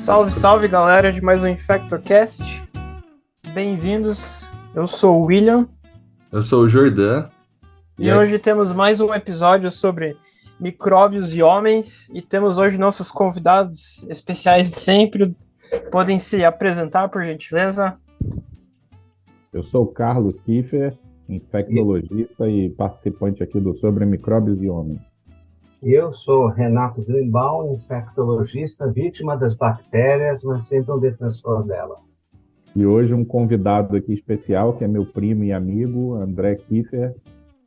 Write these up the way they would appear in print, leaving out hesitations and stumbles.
Salve, salve galera de mais um InfectoCast. Bem-vindos, eu sou o William. Eu sou o Jordan. E hoje temos mais um episódio sobre micróbios e homens. E temos hoje nossos convidados especiais de sempre. Podem se apresentar, por gentileza. Eu sou o Carlos Kiefer, infectologista e participante aqui do Sobre Micróbios e Homens. Eu sou Renato Greenbaum, infectologista, vítima das bactérias, mas sempre um defensor delas. E hoje um convidado aqui especial, que é meu primo e amigo, André Kiefer,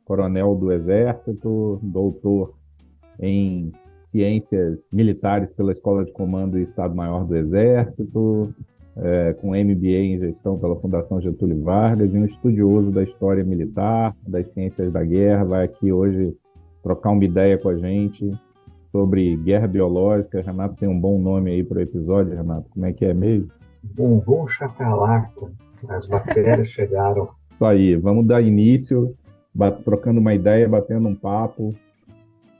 coronel do Exército, doutor em Ciências Militares pela Escola de Comando e Estado-Maior do Exército, com MBA em Gestão pela Fundação Getúlio Vargas, e um estudioso da história militar, das ciências da guerra, vai aqui hoje trocar uma ideia com a gente sobre guerra biológica. Renato tem um bom nome aí para o episódio, Renato. Como é que é mesmo? Bumbum chacalaca. As bactérias chegaram. Isso aí, vamos dar início, trocando uma ideia, batendo um papo.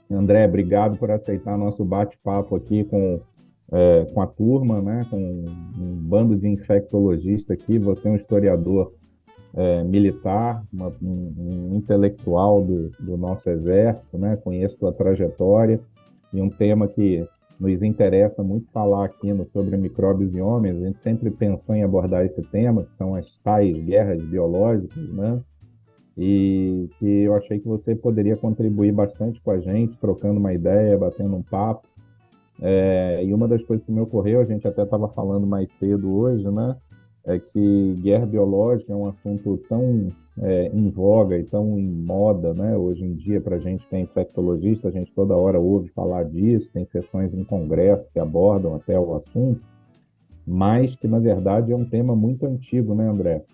André, obrigado por aceitar nosso bate-papo aqui com a turma, né? Com um bando de infectologistas aqui. Você é um historiador militar, um intelectual do nosso exército, né? Conheço sua trajetória, e um tema que nos interessa muito falar aqui no Sobre Micróbios e Homens. A gente sempre pensou em abordar esse tema, que são as tais guerras biológicas, né? E que eu achei que você poderia contribuir bastante com a gente, trocando uma ideia, batendo um papo. E uma das coisas que me ocorreu, a gente até estava falando mais cedo hoje, né? É que guerra biológica é um assunto tão em voga e tão em moda, né? Hoje em dia, para a gente que é infectologista, a gente toda hora ouve falar disso, tem sessões em congresso que abordam até o assunto, mas que, na verdade, é um tema muito antigo, né, André?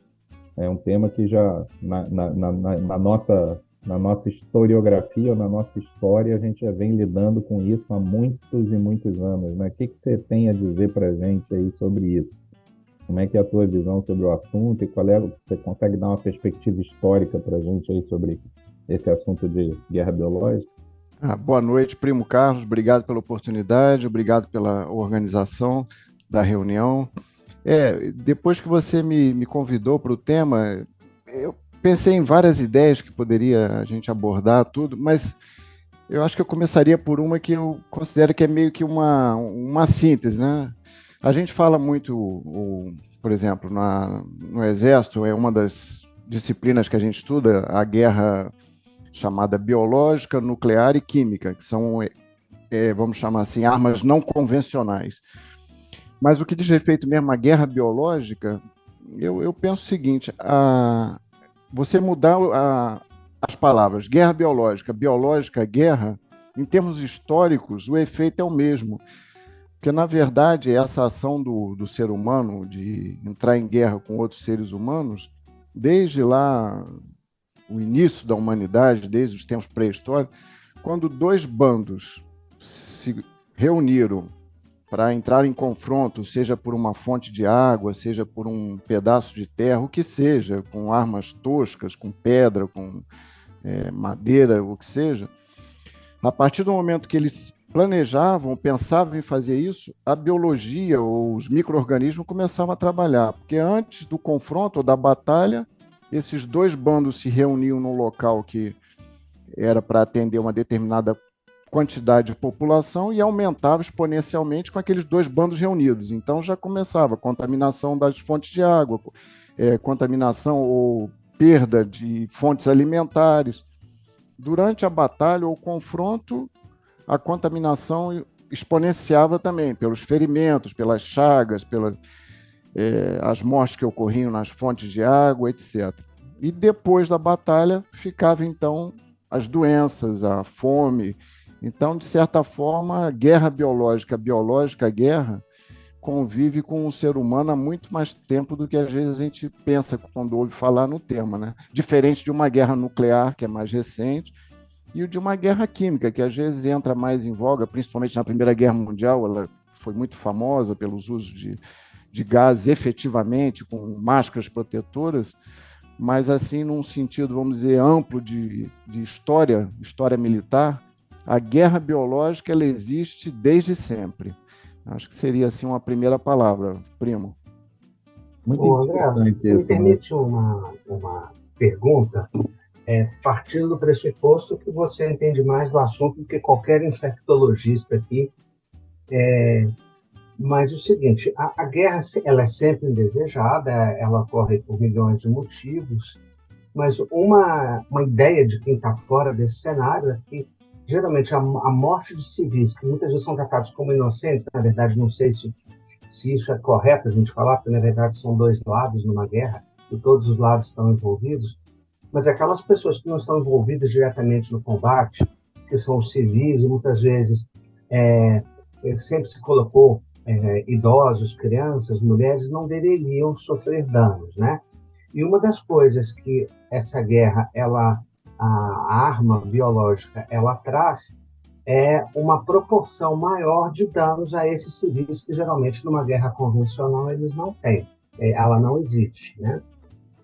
É um tema que já, na nossa historiografia, ou na nossa história, a gente já vem lidando com isso há muitos e muitos anos, né? O que você tem a dizer para a gente aí sobre isso? Como é que é a tua visão sobre o assunto, e você consegue dar uma perspectiva histórica para a gente aí sobre esse assunto de guerra biológica? Boa noite, primo Carlos. Obrigado pela oportunidade, obrigado pela organização da reunião. Depois que você me convidou para o tema, eu pensei em várias ideias que poderia a gente abordar tudo, mas eu acho que eu começaria por uma que eu considero que é meio que uma síntese, né? A gente fala muito, por exemplo, no Exército, é uma das disciplinas que a gente estuda, a guerra chamada biológica, nuclear e química, que são, vamos chamar assim, armas não convencionais. Mas o que diz respeito mesmo à guerra biológica, eu penso o seguinte: você mudar as palavras guerra biológica, biológica, guerra, em termos históricos, o efeito é o mesmo. Porque, na verdade, essa ação do ser humano de entrar em guerra com outros seres humanos, desde lá, o início da humanidade, desde os tempos pré-históricos, quando dois bandos se reuniram para entrar em confronto, seja por uma fonte de água, seja por um pedaço de terra, o que seja, com armas toscas, com pedra, com madeira, o que seja, a partir do momento que eles planejavam, pensavam em fazer isso, a biologia ou os micro-organismos começavam a trabalhar, porque antes do confronto ou da batalha, esses dois bandos se reuniam num local que era para atender uma determinada quantidade de população e aumentava exponencialmente com aqueles dois bandos reunidos. Então já começava a contaminação das fontes de água, contaminação ou perda de fontes alimentares. Durante a batalha ou confronto, a contaminação exponenciava também pelos ferimentos, pelas chagas, pelas as mortes que ocorriam nas fontes de água, etc. E depois da batalha ficava então as doenças, a fome. Então, de certa forma, a guerra biológica, a guerra, convive com o ser humano há muito mais tempo do que às vezes a gente pensa quando ouve falar no tema, né? Diferente de uma guerra nuclear, que é mais recente, e de uma guerra química, que às vezes entra mais em voga, principalmente na Primeira Guerra Mundial. Ela foi muito famosa pelos usos de gases efetivamente, com máscaras protetoras, mas assim, num sentido, vamos dizer, amplo de história militar, a guerra biológica ela existe desde sempre. Acho que seria assim uma primeira palavra, primo. Muito Ô, André, interessante você me isso, né? permite uma pergunta, partindo do pressuposto que você entende mais do assunto do que qualquer infectologista aqui, mas o seguinte, a guerra ela é sempre indesejada, ela ocorre por milhões de motivos, mas uma ideia de quem está fora desse cenário é que, geralmente, a morte de civis, que muitas vezes são tratados como inocentes, na verdade, não sei se isso é correto a gente falar, porque, na verdade, são dois lados numa guerra, e todos os lados estão envolvidos, mas aquelas pessoas que não estão envolvidas diretamente no combate, que são os civis, e muitas vezes sempre se colocou idosos, crianças, mulheres, não deveriam sofrer danos, né? E uma das coisas que essa guerra, a arma biológica, ela traz é uma proporção maior de danos a esses civis que geralmente numa guerra convencional eles não têm, ela não existe, né?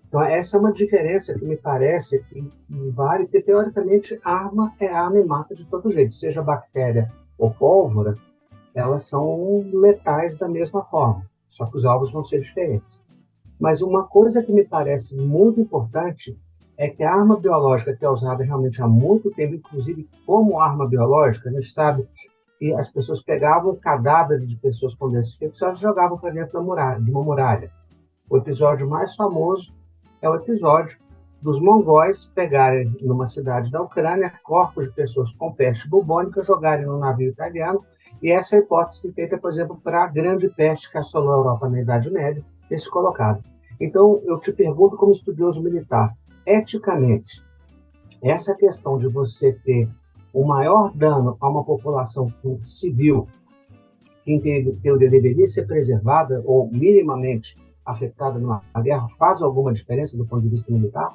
Então essa é uma diferença que me parece que vale, porque teoricamente arma é arma e mata de todo jeito, seja bactéria ou pólvora, elas são letais da mesma forma, só que os alvos vão ser diferentes. Mas uma coisa que me parece muito importante é que a arma biológica que é usada realmente há muito tempo, inclusive como arma biológica, a gente sabe que as pessoas pegavam cadáveres de pessoas com doenças infecciosas e jogavam para dentro de uma muralha. O episódio mais famoso é o episódio dos mongóis pegarem numa cidade da Ucrânia corpos de pessoas com peste bubônica, jogarem no navio italiano, e essa é a hipótese feita, por exemplo, para a grande peste que assolou a Europa na Idade Média, esse colocado. Então, eu te pergunto como estudioso militar, eticamente, essa questão de você ter o maior dano a uma população civil, que em teoria deveria ser preservada ou minimamente afetada numa guerra, faz alguma diferença do ponto de vista militar?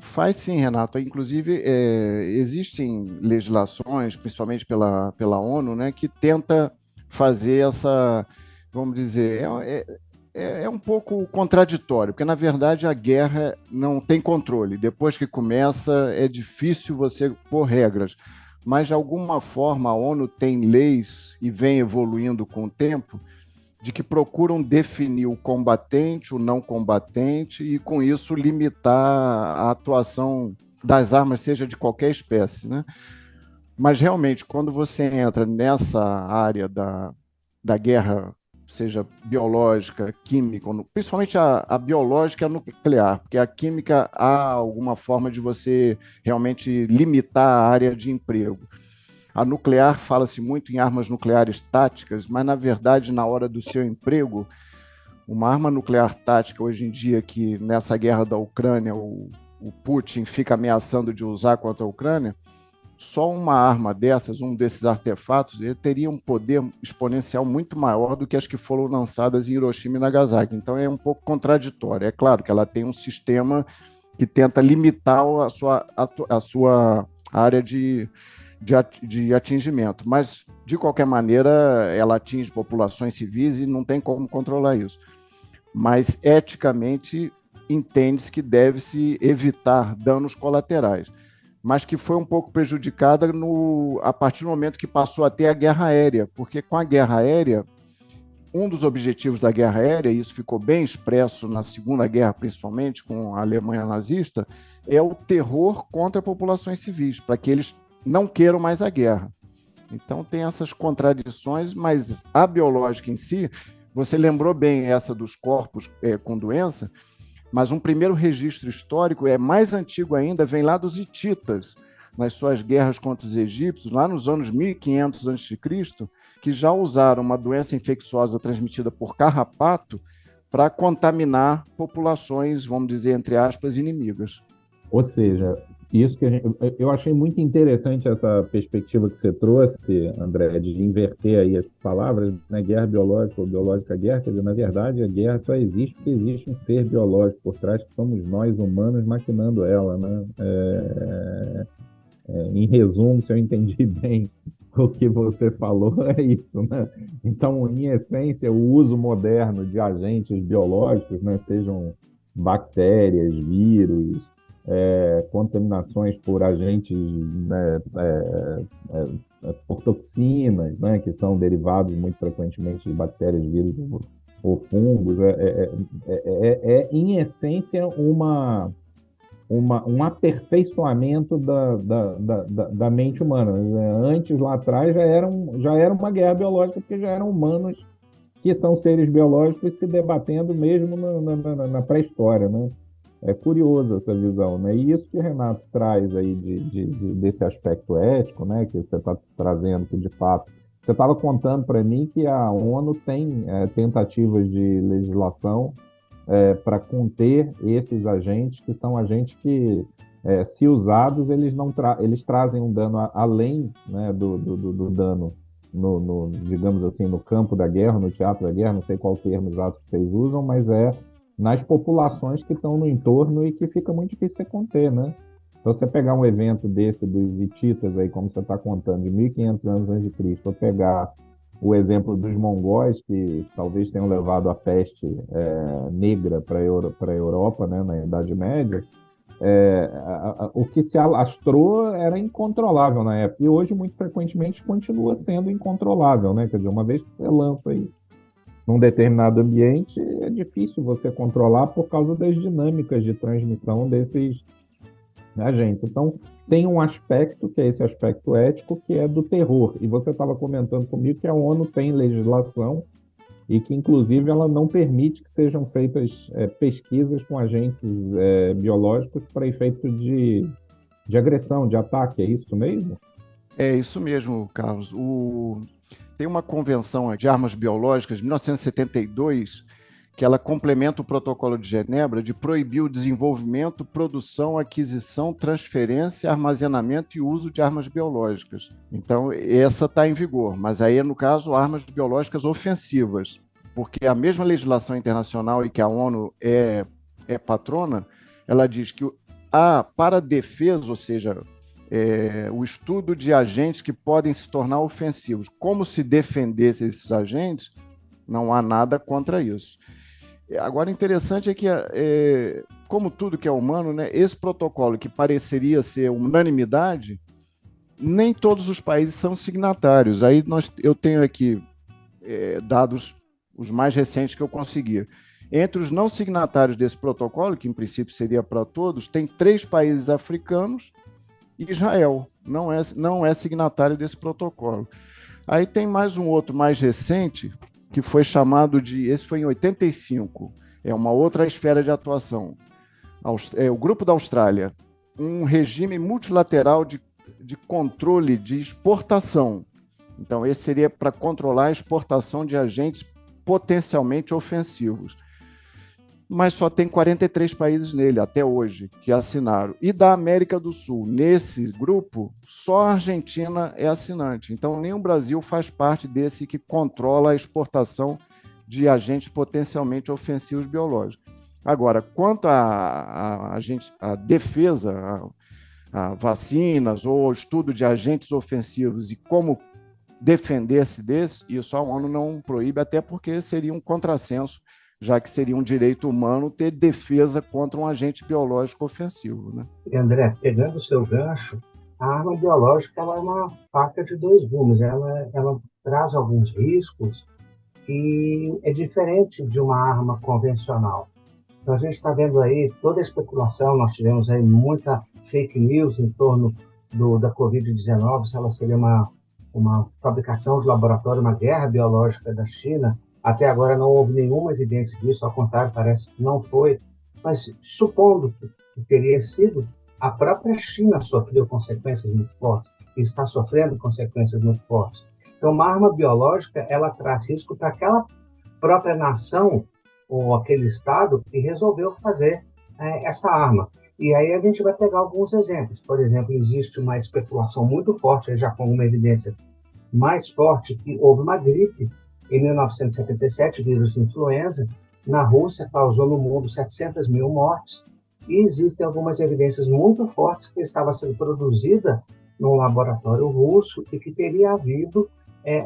Faz sim, Renato. Inclusive, existem legislações, principalmente pela ONU, né, que tenta fazer essa, vamos dizer, é um pouco contraditório, porque, na verdade, a guerra não tem controle. Depois que começa, é difícil você pôr regras. Mas, de alguma forma, a ONU tem leis e vem evoluindo com o tempo de que procuram definir o combatente, o não combatente, e, com isso, limitar a atuação das armas, seja de qualquer espécie, né? Mas, realmente, quando você entra nessa área da guerra, seja biológica, química, principalmente a biológica e a nuclear, porque a química há alguma forma de você realmente limitar a área de emprego. A nuclear, fala-se muito em armas nucleares táticas, mas, na verdade, na hora do seu emprego, uma arma nuclear tática, hoje em dia, que nessa guerra da Ucrânia, o Putin fica ameaçando de usar contra a Ucrânia, só uma arma dessas, um desses artefatos, ele teria um poder exponencial muito maior do que as que foram lançadas em Hiroshima e Nagasaki. Então, é um pouco contraditório. É claro que ela tem um sistema que tenta limitar a sua área de atingimento, mas, de qualquer maneira, ela atinge populações civis e não tem como controlar isso. Mas, eticamente, entende-se que deve-se evitar danos colaterais, mas que foi um pouco prejudicada a partir do momento que passou a ter a guerra aérea, porque com a guerra aérea, um dos objetivos da guerra aérea, e isso ficou bem expresso na Segunda Guerra, principalmente com a Alemanha nazista, é o terror contra populações civis, para que eles não queiram mais a guerra. Então tem essas contradições, mas a biológica em si, você lembrou bem essa dos corpos com doença, mas um primeiro registro histórico mais antigo ainda, vem lá dos hititas, nas suas guerras contra os egípcios, lá nos anos 1500 a.C., que já usaram uma doença infecciosa transmitida por carrapato para contaminar populações, vamos dizer, entre aspas, inimigas. Ou seja, isso que eu achei muito interessante essa perspectiva que você trouxe, André, de inverter aí as palavras, né? Guerra biológica ou biológica guerra, quer dizer, na verdade, a guerra só existe porque existe um ser biológico por trás, que somos nós, humanos, maquinando ela, né? Em resumo, se eu entendi bem o que você falou, é isso, né? Então, em essência, o uso moderno de agentes biológicos, né? Sejam bactérias, vírus, contaminações por agentes, né, por toxinas, né, que são derivados muito frequentemente de bactérias, vírus ou fungos. Em essência, um aperfeiçoamento da mente humana. Antes, lá atrás, já era uma guerra biológica, porque já eram humanos que são seres biológicos se debatendo mesmo na pré-história, né? É curioso essa visão, né? E isso que o Renato traz aí desse aspecto ético, né? Que você está trazendo, que de fato... Você estava contando para mim que a ONU tem tentativas de legislação para conter esses agentes, que são agentes que, se usados, eles trazem um dano além, né, do dano digamos assim, no campo da guerra, no teatro da guerra, não sei qual termo exato que vocês usam, mas nas populações que estão no entorno e que fica muito difícil você conter, né? Então, você pegar um evento desse dos hititas, aí, como você está contando, de 1500 anos antes de Cristo, ou pegar o exemplo dos mongóis, que talvez tenham levado a peste negra para a Europa, né, na Idade Média, o que se alastrou era incontrolável na época, e hoje, muito frequentemente, continua sendo incontrolável, né? Quer dizer, uma vez que você lança aí num determinado ambiente, é difícil você controlar por causa das dinâmicas de transmissão desses agentes. Então, tem um aspecto, que é esse aspecto ético, que é do terror. E você estava comentando comigo que a ONU tem legislação e que, inclusive, ela não permite que sejam feitas pesquisas com agentes biológicos para efeito de agressão, de ataque. É isso mesmo? É isso mesmo, Carlos. Tem uma convenção de armas biológicas de 1972 que ela complementa o Protocolo de Genebra de proibir o desenvolvimento, produção, aquisição, transferência, armazenamento e uso de armas biológicas. Então, essa está em vigor, mas aí, no caso, armas biológicas ofensivas, porque a mesma legislação internacional e que a ONU é patrona, ela diz que para a defesa, ou seja, o estudo de agentes que podem se tornar ofensivos, como se defendesse esses agentes, não há nada contra isso. Agora, interessante é que, como tudo que é humano, né, esse protocolo que pareceria ser unanimidade, nem todos os países são signatários. Aí eu tenho aqui dados, os mais recentes que eu consegui. Entre os não signatários desse protocolo, que em princípio seria para todos, tem 3 países africanos e Israel não é signatário desse protocolo. Aí tem mais um outro mais recente, que foi chamado esse foi em 85, é uma outra esfera de atuação. O Grupo da Austrália, um regime multilateral de controle de exportação. Então, esse seria para controlar a exportação de agentes potencialmente ofensivos. Mas só tem 43 países nele, até hoje, que assinaram. E da América do Sul, nesse grupo, só a Argentina é assinante. Então, nem o Brasil faz parte desse que controla a exportação de agentes potencialmente ofensivos biológicos. Agora, quanto a defesa, a vacinas ou estudo de agentes ofensivos e como defender-se desse, isso a ONU não proíbe, até porque seria um contrassenso, já que seria um direito humano ter defesa contra um agente biológico ofensivo, né? E André, pegando o seu gancho, a arma biológica ela é uma faca de 2 gumes. Ela traz alguns riscos que é diferente de uma arma convencional. Então, a gente está vendo aí toda a especulação, nós tivemos aí muita fake news em torno da Covid-19, se ela seria uma fabricação de laboratório, uma guerra biológica da China. Até agora não houve nenhuma evidência disso, ao contrário, parece que não foi. Mas, supondo que teria sido, a própria China sofreu consequências muito fortes e está sofrendo consequências muito fortes. Então, uma arma biológica, ela traz risco para aquela própria nação ou aquele estado que resolveu fazer essa arma. E aí a gente vai pegar alguns exemplos. Por exemplo, existe uma especulação muito forte, já com uma evidência mais forte, que houve uma gripe em 1977, vírus de influenza, na Rússia, causou no mundo 700 mil mortes, e existem algumas evidências muito fortes que estava sendo produzida num laboratório russo e que teria havido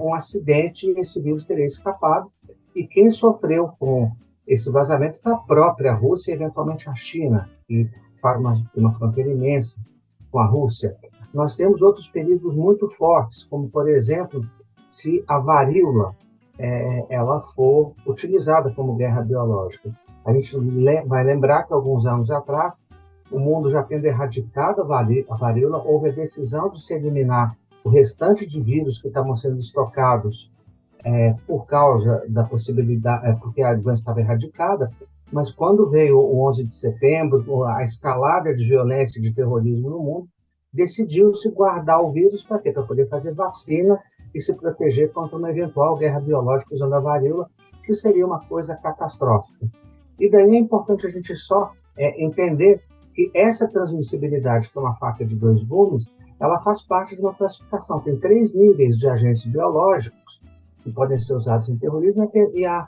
um acidente e esse vírus teria escapado, e quem sofreu com esse vazamento foi a própria Rússia e eventualmente a China. que forma uma fronteira imensa com a Rússia. Nós temos outros perigos muito fortes, como, por exemplo, se a varíola ela for utilizada como guerra biológica. A gente vai lembrar que, alguns anos atrás, o mundo já tendo erradicado a varíola, houve a decisão de se eliminar o restante de vírus que estavam sendo estocados por causa da possibilidade, porque a doença estava erradicada, mas quando veio o 11 de setembro, a escalada de violência e de terrorismo no mundo, decidiu-se guardar o vírus para quê? Para poder fazer vacina e se proteger contra uma eventual guerra biológica usando a varíola, que seria uma coisa catastrófica. E daí é importante a gente só entender que essa transmissibilidade, que é uma faca de dois gumes, ela faz parte de uma classificação. Tem 3 níveis de agentes biológicos que podem ser usados em terrorismo, e a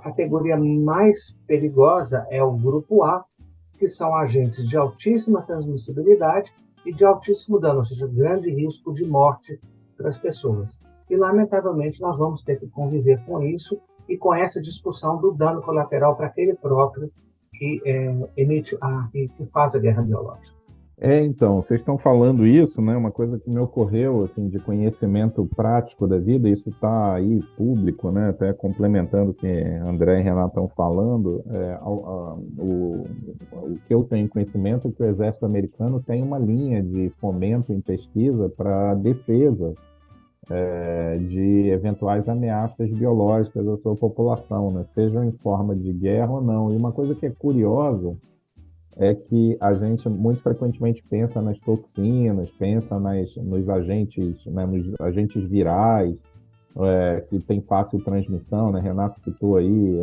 categoria mais perigosa é o grupo A, que são agentes de altíssima transmissibilidade e de altíssimo dano, ou seja, grande risco de morte para as pessoas. E, lamentavelmente, nós vamos ter que conviver com isso e com essa discussão do dano colateral para aquele próprio que que faz a guerra biológica. Então, vocês estão falando isso, né? Uma coisa que me ocorreu, assim, de conhecimento prático da vida, isso está aí público, né? Até complementando o que André e Renato estão falando, o que eu tenho conhecimento é que o Exército Americano tem uma linha de fomento em pesquisa para defesa de eventuais ameaças biológicas à sua população, né? Sejam em forma de guerra ou não. E uma coisa que é curiosa é que a gente muito frequentemente pensa nas toxinas, pensa nos agentes, né, nos agentes virais, que tem fácil transmissão, né? Renato citou aí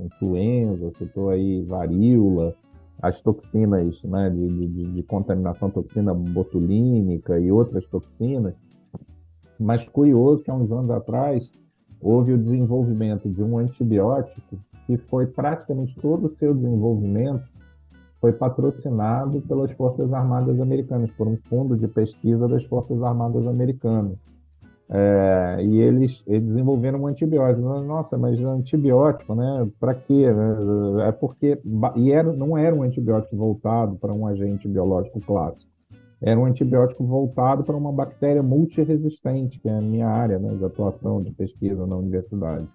influenza, citou aí varíola, as toxinas, né, de contaminação, toxina botulínica e outras toxinas. Mas curioso que há uns anos atrás houve o desenvolvimento de um antibiótico que foi praticamente todo o seu desenvolvimento foi patrocinado pelas Forças Armadas Americanas, por um fundo de pesquisa das Forças Armadas Americanas. E eles desenvolveram um antibiótico. Nossa, mas antibiótico, né? Para quê? É porque não era um antibiótico voltado para um agente biológico clássico. Era um antibiótico voltado para uma bactéria multiresistente, que é a minha área, né, de atuação, de pesquisa na universidade.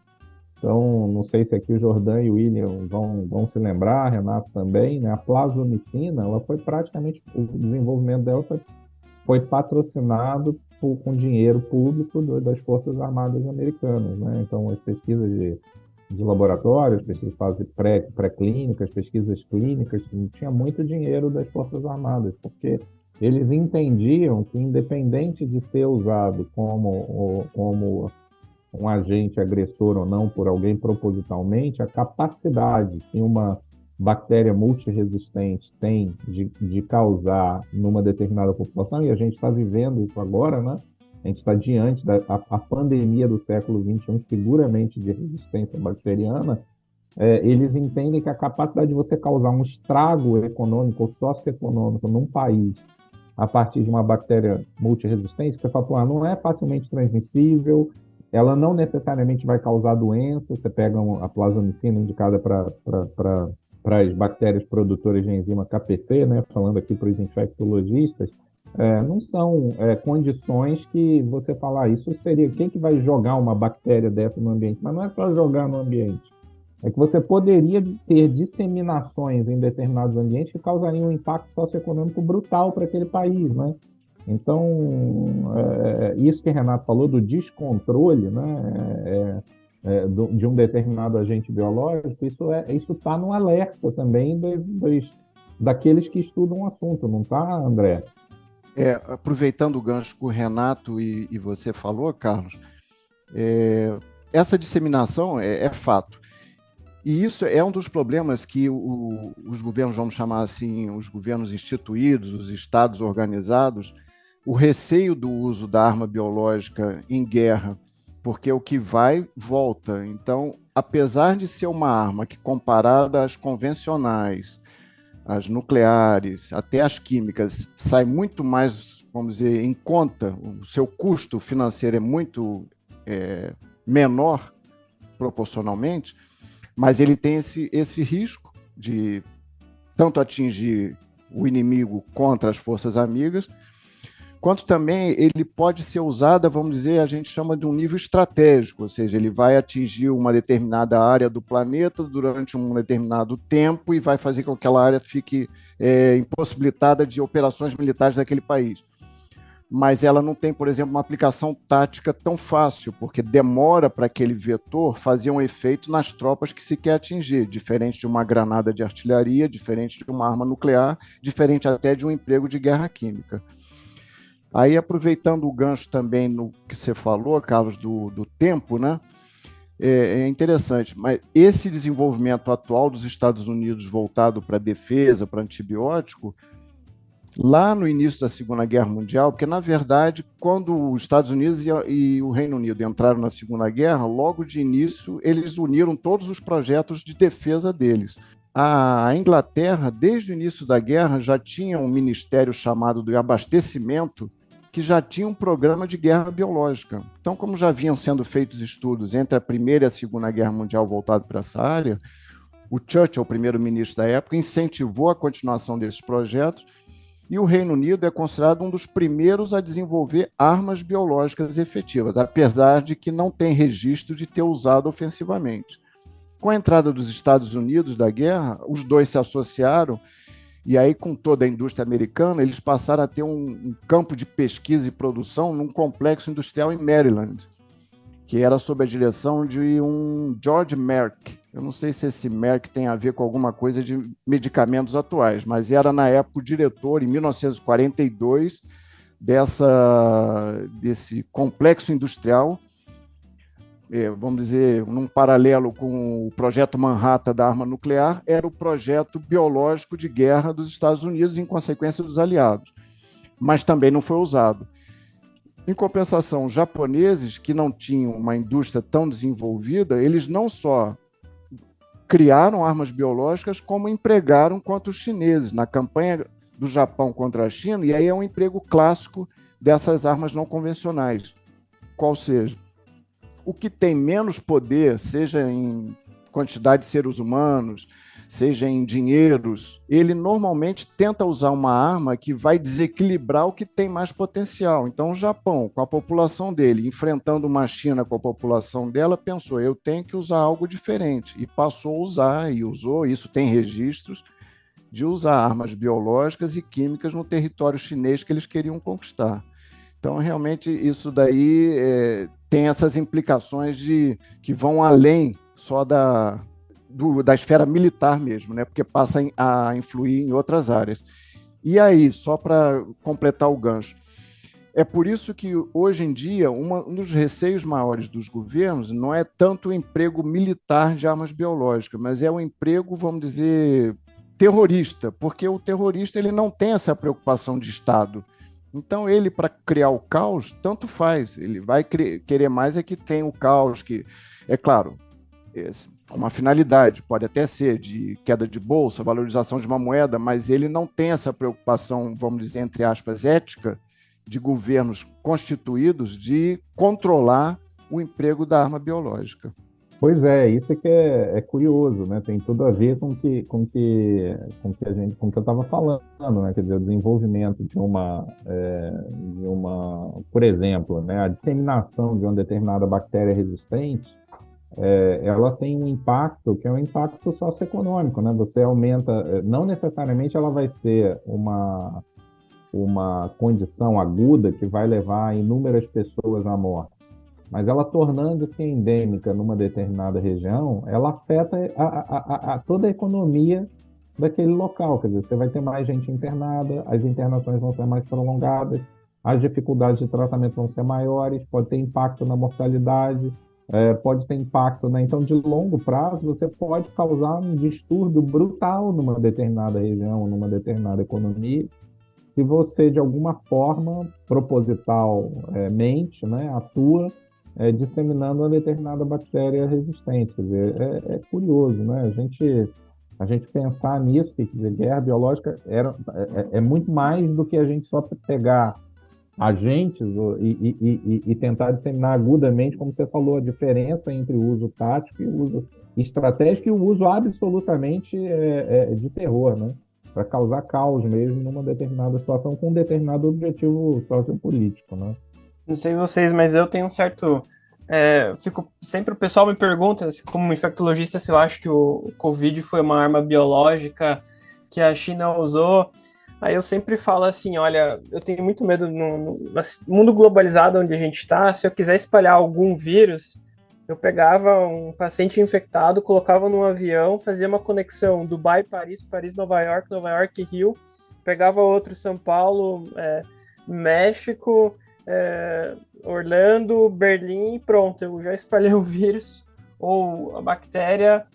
Então, não sei se aqui o Jordan e o William vão se lembrar, Renato também, né? A plasmomicina, ela foi praticamente, o desenvolvimento dela foi patrocinado com dinheiro público das Forças Armadas Americanas, né? Então, as pesquisas de laboratórios, pesquisas pré-clínicas, pesquisas clínicas, tinha muito dinheiro das Forças Armadas, porque eles entendiam que, independente de ser usado como um agente agressor ou não por alguém propositalmente, a capacidade que uma bactéria multiresistente tem de causar numa determinada população, e a gente está vivendo isso agora, né? A gente está diante da pandemia do século XXI, seguramente de resistência bacteriana. Eles entendem que a capacidade de você causar um estrago econômico ou socioeconômico num país a partir de uma bactéria multiresistente, você fala, não é facilmente transmissível, ela não necessariamente vai causar doença. Você pega a plasmomicina indicada para as bactérias produtoras de enzima KPC, né, falando aqui para os infectologistas, não são condições que você falar, isso seria, quem que vai jogar uma bactéria dessa no ambiente? Mas não é só jogar no ambiente, é que você poderia ter disseminações em determinados ambientes que causariam um impacto socioeconômico brutal para aquele país, né? Então, isso que o Renato falou do descontrole, né, de um determinado agente biológico, isso está no alerta também daqueles que estudam o assunto, não está, André? Aproveitando o gancho que o Renato e você falou, Carlos, essa disseminação é fato. E isso é um dos problemas que os governos, vamos chamar assim, os governos instituídos, os estados organizados, o receio do uso da arma biológica em guerra, porque o que vai, volta. Então, apesar de ser uma arma que, comparada às convencionais, às nucleares, até às químicas, sai muito mais, vamos dizer, em conta, o seu custo financeiro é muito menor proporcionalmente, mas ele tem esse risco de tanto atingir o inimigo contra as forças amigas, quanto também ele pode ser usado, vamos dizer, a gente chama de um nível estratégico, ou seja, ele vai atingir uma determinada área do planeta durante um determinado tempo e vai fazer com que aquela área fique impossibilitada de operações militares daquele país. Mas ela não tem, por exemplo, uma aplicação tática tão fácil, porque demora para aquele vetor fazer um efeito nas tropas que se quer atingir, diferente de uma granada de artilharia, diferente de uma arma nuclear, diferente até de um emprego de guerra química. Aí, aproveitando o gancho também no que você falou, Carlos, do tempo, né? É interessante, mas esse desenvolvimento atual dos Estados Unidos voltado para defesa, para antibiótico, lá no início da Segunda Guerra Mundial, porque, na verdade, quando os Estados Unidos e o Reino Unido entraram na Segunda Guerra, logo de início, eles uniram todos os projetos de defesa deles. A Inglaterra, desde o início da guerra, já tinha um ministério chamado de abastecimento, que já tinha um programa de guerra biológica. Então, como já vinham sendo feitos estudos entre a Primeira e a Segunda Guerra Mundial voltado para essa área, o Churchill, o primeiro-ministro da época, incentivou a continuação desses projetos, e o Reino Unido é considerado um dos primeiros a desenvolver armas biológicas efetivas, apesar de que não tem registro de ter usado ofensivamente. Com a entrada dos Estados Unidos da guerra, os dois se associaram, e aí, com toda a indústria americana, eles passaram a ter um campo de pesquisa e produção num complexo industrial em Maryland, que era sob a direção de um George Merck. Eu não sei se esse Merck tem a ver com alguma coisa de medicamentos atuais, mas era, na época, o diretor, em 1942, desse complexo industrial, vamos dizer, num paralelo com o projeto Manhattan da arma nuclear, era o projeto biológico de guerra dos Estados Unidos, em consequência dos aliados, mas também não foi usado. Em compensação, os japoneses, que não tinham uma indústria tão desenvolvida, eles não só criaram armas biológicas, como empregaram contra os chineses, na campanha do Japão contra a China, e aí é um emprego clássico dessas armas não convencionais. Qual seja? O que tem menos poder, seja em quantidade de seres humanos, seja em dinheiros, ele normalmente tenta usar uma arma que vai desequilibrar o que tem mais potencial. Então, o Japão, com a população dele, enfrentando uma China com a população dela, pensou, eu tenho que usar algo diferente. E passou a usar, e usou, isso tem registros, de usar armas biológicas e químicas no território chinês que eles queriam conquistar. Então, realmente, isso daí tem essas implicações que vão além só da esfera militar mesmo, né? Porque passa a influir em outras áreas. E aí, só para completar o gancho, é por isso que, hoje em dia, um dos receios maiores dos governos não é tanto o emprego militar de armas biológicas, mas é o emprego, vamos dizer, terrorista, porque o terrorista ele não tem essa preocupação de Estado. Então, ele, para criar o caos, tanto faz. Ele vai querer mais que tenha o caos, que, é claro, uma finalidade, pode até ser de queda de bolsa, valorização de uma moeda, mas ele não tem essa preocupação, vamos dizer, entre aspas, ética, de governos constituídos de controlar o emprego da arma biológica. Pois é, isso que é curioso, né? Tem tudo a ver com o que eu estava falando, né? Quer dizer, o desenvolvimento de uma, por exemplo, né? A disseminação de uma determinada bactéria resistente, ela tem um impacto que é um impacto socioeconômico, né? Você aumenta, não necessariamente ela vai ser uma condição aguda que vai levar inúmeras pessoas à morte, mas ela tornando-se endêmica numa determinada região, ela afeta toda a economia daquele local. Quer dizer, você vai ter mais gente internada, as internações vão ser mais prolongadas, as dificuldades de tratamento vão ser maiores, pode ter impacto na mortalidade, pode ter impacto, né? Então, de longo prazo, você pode causar um distúrbio brutal numa determinada região, numa determinada economia, se você, de alguma forma, propositalmente, né, atua disseminando uma determinada bactéria resistente. Quer dizer, é curioso, né? A gente pensar nisso, que, quer dizer, guerra biológica é muito mais do que a gente só pegar agentes e tentar disseminar agudamente, como você falou, a diferença entre o uso tático e o uso estratégico e o uso absolutamente de terror, né? para causar caos mesmo numa determinada situação com um determinado objetivo sociopolítico, né? Não sei vocês, mas eu tenho um certo. Sempre o pessoal me pergunta, como infectologista, se eu acho que o Covid foi uma arma biológica que a China usou. Aí eu sempre falo assim, olha, eu tenho muito medo no mundo globalizado onde a gente está, se eu quiser espalhar algum vírus, eu pegava um paciente infectado, colocava num avião, fazia uma conexão Dubai-Paris, Paris-Nova York, Rio, pegava outro São Paulo, México, Orlando, Berlim, pronto, eu já espalhei o vírus ou a bactéria,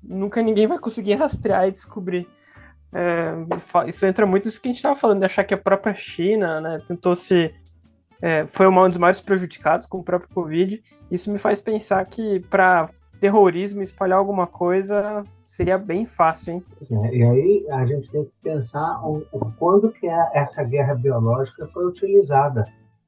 nunca ninguém vai conseguir rastrear e descobrir. Isso entra muito nisso que a gente estava falando, de achar que a própria China, né, foi um dos maiores prejudicados com o próprio Covid. Isso me faz pensar que para terrorismo espalhar alguma coisa seria bem fácil, hein? E aí a gente tem que pensar quando que essa guerra biológica foi utilizada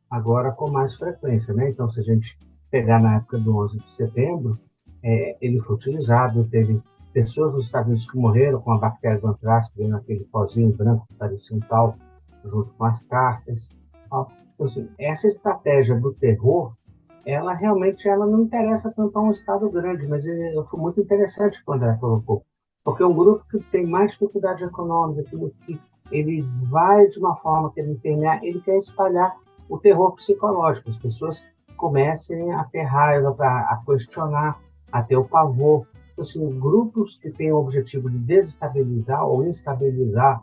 agora com mais frequência, né? Então, se a gente pegar na época do 11 de setembro, ele foi utilizado, teve pessoas nos Estados Unidos que morreram com a bactéria do antrax, que veio naquele pozinho branco que parecia um tal, junto com as cartas. Então, assim, essa estratégia do terror, ela realmente não interessa tanto a um Estado grande, mas foi muito interessante quando ela colocou. Porque é um grupo que tem mais dificuldade econômica, que ele vai de uma forma que ele quer espalhar o terror psicológico. As pessoas comecem a ter raiva, a questionar, a ter o pavor. Assim, grupos que têm o objetivo de desestabilizar ou instabilizar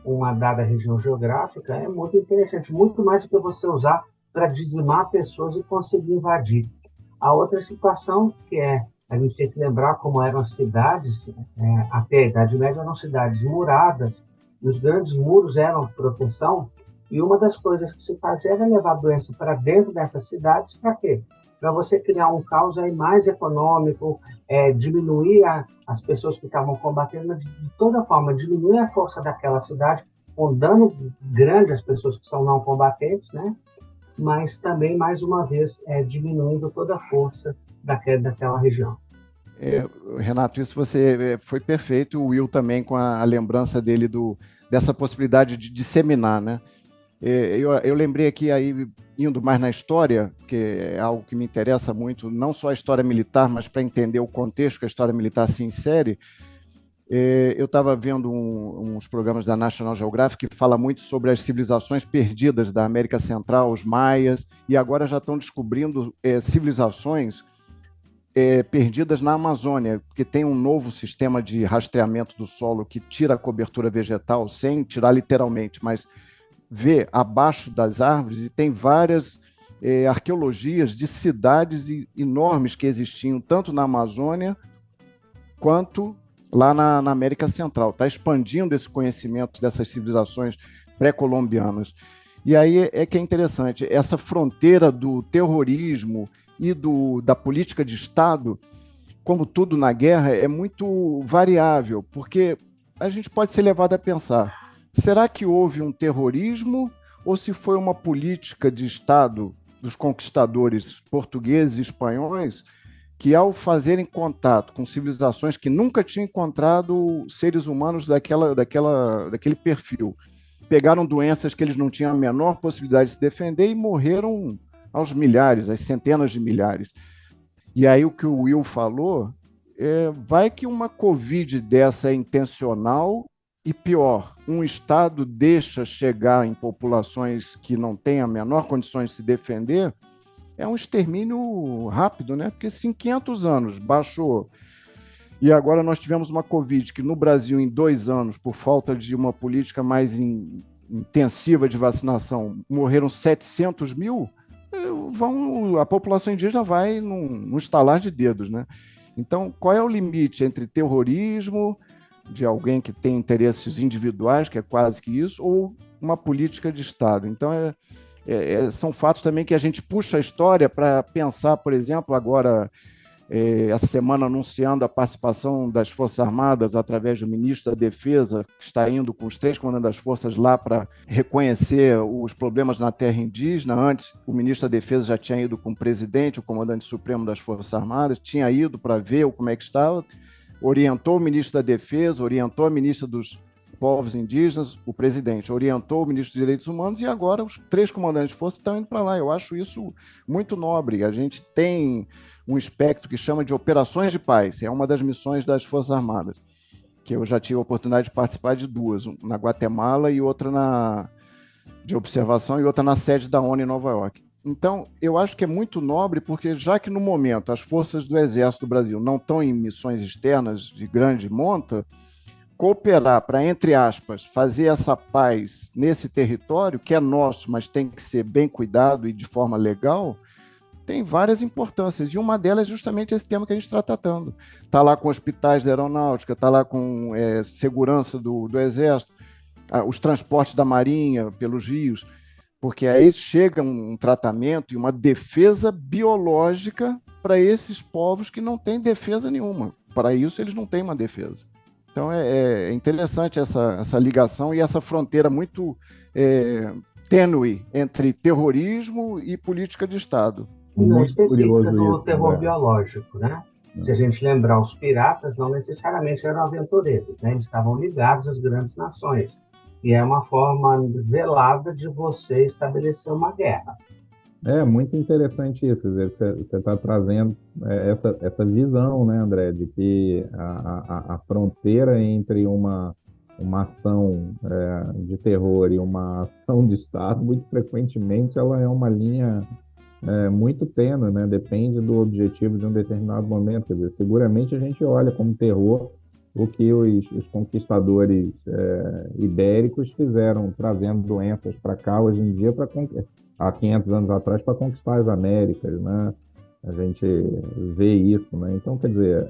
uma dada região geográfica é muito interessante, muito mais do que você usar para dizimar pessoas e conseguir invadir. A outra situação que a gente tem que lembrar como eram as cidades, até a Idade Média eram cidades muradas, e os grandes muros eram proteção, e uma das coisas que se fazia era levar a doença para dentro dessas cidades, para quê? Para você criar um caos aí mais econômico, diminuir as pessoas que estavam combatendo, mas de toda forma, diminuir a força daquela cidade, com dano grande às pessoas que são não combatentes, né? Mas também, mais uma vez, diminuindo toda a força daquela região. Renato, isso você foi perfeito, o Will também com a lembrança dele dessa possibilidade de disseminar, né? Eu lembrei aqui, aí, indo mais na história, que é algo que me interessa muito, não só a história militar, mas para entender o contexto que a história militar se insere. Eu estava vendo uns programas da National Geographic que fala muito sobre as civilizações perdidas da América Central, os maias, e agora já estão descobrindo civilizações perdidas na Amazônia, porque tem um novo sistema de rastreamento do solo que tira a cobertura vegetal, sem tirar literalmente, mas vê abaixo das árvores, e tem várias arqueologias de cidades enormes que existiam tanto na Amazônia quanto lá na América Central. Está expandindo esse conhecimento dessas civilizações pré-colombianas. E aí que é interessante, essa fronteira do terrorismo e da política de Estado, como tudo na guerra, é muito variável, porque a gente pode ser levado a pensar: será que houve um terrorismo ou se foi uma política de Estado dos conquistadores portugueses e espanhóis que, ao fazerem contato com civilizações que nunca tinham encontrado seres humanos daquele perfil, pegaram doenças que eles não tinham a menor possibilidade de se defender e morreram aos milhares, às centenas de milhares? E aí o que o Will falou, vai que uma Covid dessa é intencional. E pior, um Estado deixa chegar em populações que não têm a menor condições de se defender, é um extermínio rápido, né? Porque se em 500 anos baixou, e agora nós tivemos uma Covid que no Brasil, em 2 anos, por falta de uma política mais intensiva de vacinação, morreram 700 mil, a população indígena vai num estalar de dedos, né? Então, qual é o limite entre terrorismo de alguém que tem interesses individuais, que é quase que isso, ou uma política de Estado? Então, são fatos também que a gente puxa a história para pensar, por exemplo, agora, essa semana anunciando a participação das Forças Armadas através do ministro da Defesa, que está indo com os 3 comandantes das forças lá para reconhecer os problemas na terra indígena. Antes, o ministro da Defesa já tinha ido com o presidente, o comandante supremo das Forças Armadas, tinha ido para ver como é que estava. orientou o ministro da Defesa, orientou a ministra dos Povos Indígenas, o presidente orientou o ministro dos Direitos Humanos e agora os 3 comandantes de força estão indo para lá. Eu acho isso muito nobre. A gente tem um espectro que chama de operações de paz, é uma das missões das Forças Armadas, que eu já tive a oportunidade de participar de 2, na Guatemala e outra de observação e outra na sede da ONU em Nova York. Então, eu acho que é muito nobre, porque já que no momento as forças do Exército do Brasil não estão em missões externas de grande monta, cooperar para, entre aspas, fazer essa paz nesse território, que é nosso, mas tem que ser bem cuidado e de forma legal, tem várias importâncias, e uma delas é justamente esse tema que a gente está tratando. Está lá com hospitais da aeronáutica, está lá com segurança do Exército, os transportes da Marinha pelos rios, porque aí chega um tratamento e uma defesa biológica para esses povos que não têm defesa nenhuma. Para isso, eles não têm uma defesa. Então, é interessante essa ligação e essa fronteira muito tênue entre terrorismo e política de Estado. Não específica do terror biológico, né? Se a gente lembrar, os piratas não necessariamente eram aventureiros, né? Eles estavam ligados às grandes nações. E é uma forma velada de você estabelecer uma guerra. É muito interessante isso. Você está trazendo essa visão, né, André, de que a fronteira entre uma ação de terror e uma ação de Estado, muito frequentemente, ela é uma linha muito tênue, né? Depende do objetivo de um determinado momento. Quer dizer, seguramente a gente olha como terror o que os conquistadores ibéricos fizeram, trazendo doenças para cá hoje em dia, há 500 anos atrás, para conquistar as Américas, né? A gente vê isso, né? Então, quer dizer,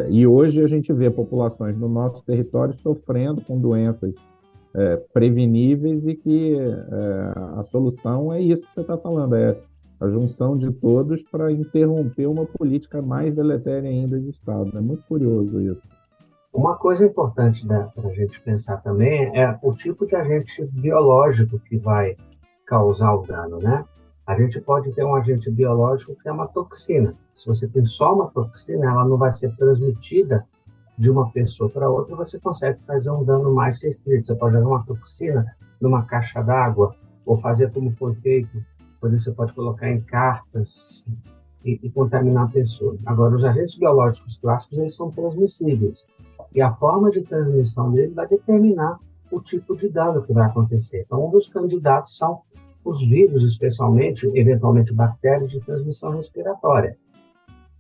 e hoje a gente vê populações no nosso território sofrendo com doenças preveníveis e que a solução é isso que você está falando, é a junção de todos para interromper uma política mais deletéria ainda de Estado. É muito curioso isso. Uma coisa importante para a gente pensar também é o tipo de agente biológico que vai causar o dano, né? A gente pode ter um agente biológico que é uma toxina. Se você tem só uma toxina, ela não vai ser transmitida de uma pessoa para outra, você consegue fazer um dano mais restrito. Você pode jogar uma toxina numa caixa d'água ou fazer como foi feito. Por isso, você pode colocar em cartas e contaminar a pessoa. Agora, os agentes biológicos clássicos, eles são transmissíveis. E a forma de transmissão dele vai determinar o tipo de dano que vai acontecer. Então, um dos candidatos são os vírus, especialmente, eventualmente bactérias de transmissão respiratória.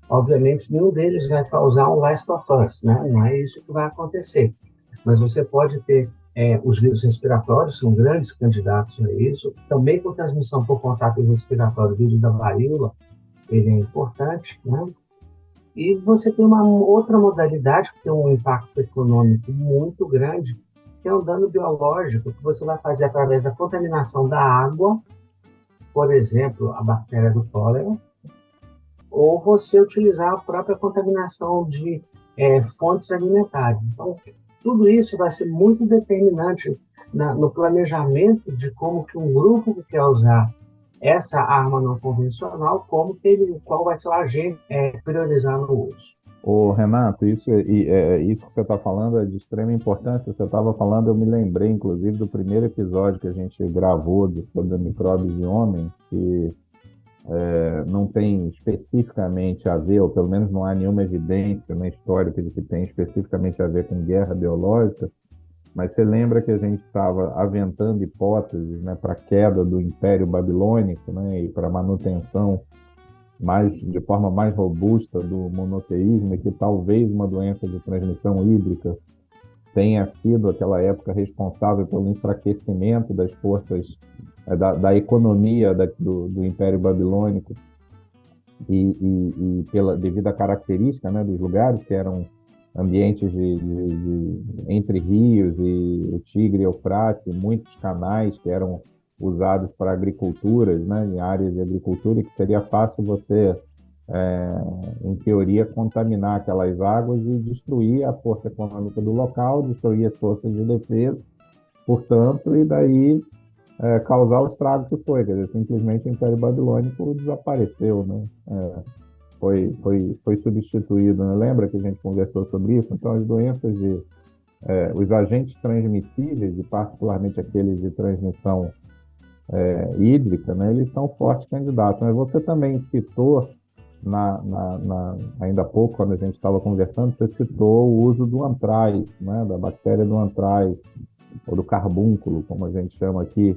Obviamente, nenhum deles vai causar um Last of Us, né? Não é isso que vai acontecer. Mas você pode ter os vírus respiratórios, são grandes candidatos a isso. Também com transmissão por contato respiratório, o vírus da varíola, ele é importante, né? E você tem uma outra modalidade que tem um impacto econômico muito grande, que é um dano biológico que você vai fazer através da contaminação da água, por exemplo, a bactéria do cólera, ou você utilizar a própria contaminação de fontes alimentares. Então, tudo isso vai ser muito determinante no planejamento de como que um grupo que quer usar essa arma não convencional, qual vai ser o agente priorizar no uso. Ô, Renato, isso que você está falando é de extrema importância. Você estava falando, eu me lembrei, inclusive, do primeiro episódio que a gente gravou sobre micróbios de homens, que não tem especificamente a ver, ou pelo menos não há nenhuma evidência na história de que tem especificamente a ver com guerra biológica, mas você lembra que a gente estava aventando hipóteses, né, para a queda do Império Babilônico, né, e para a manutenção de forma mais robusta do monoteísmo, e que talvez uma doença de transmissão hídrica tenha sido, naquela época, responsável pelo enfraquecimento das forças da economia do Império Babilônico e devido à característica, né, dos lugares, que eram ambientes entre rios e o Tigre e Eufrates, e muitos canais que eram usados para agriculturas, né, em áreas de agricultura, e que seria fácil você, em teoria, contaminar aquelas águas e destruir a força econômica do local, destruir as forças de defesa, portanto, e daí causar o estrago que foi. Quer dizer, simplesmente o Império Babilônico desapareceu, né? foi substituído, né? Lembra que a gente conversou sobre isso? Então, as doenças os agentes transmissíveis, e particularmente aqueles de transmissão hídrica, né? Eles são fortes candidatos. Mas você também citou, ainda há pouco, quando a gente estava conversando, você citou o uso do antraz, né? Da bactéria do antraz, ou do carbúnculo, como a gente chama aqui,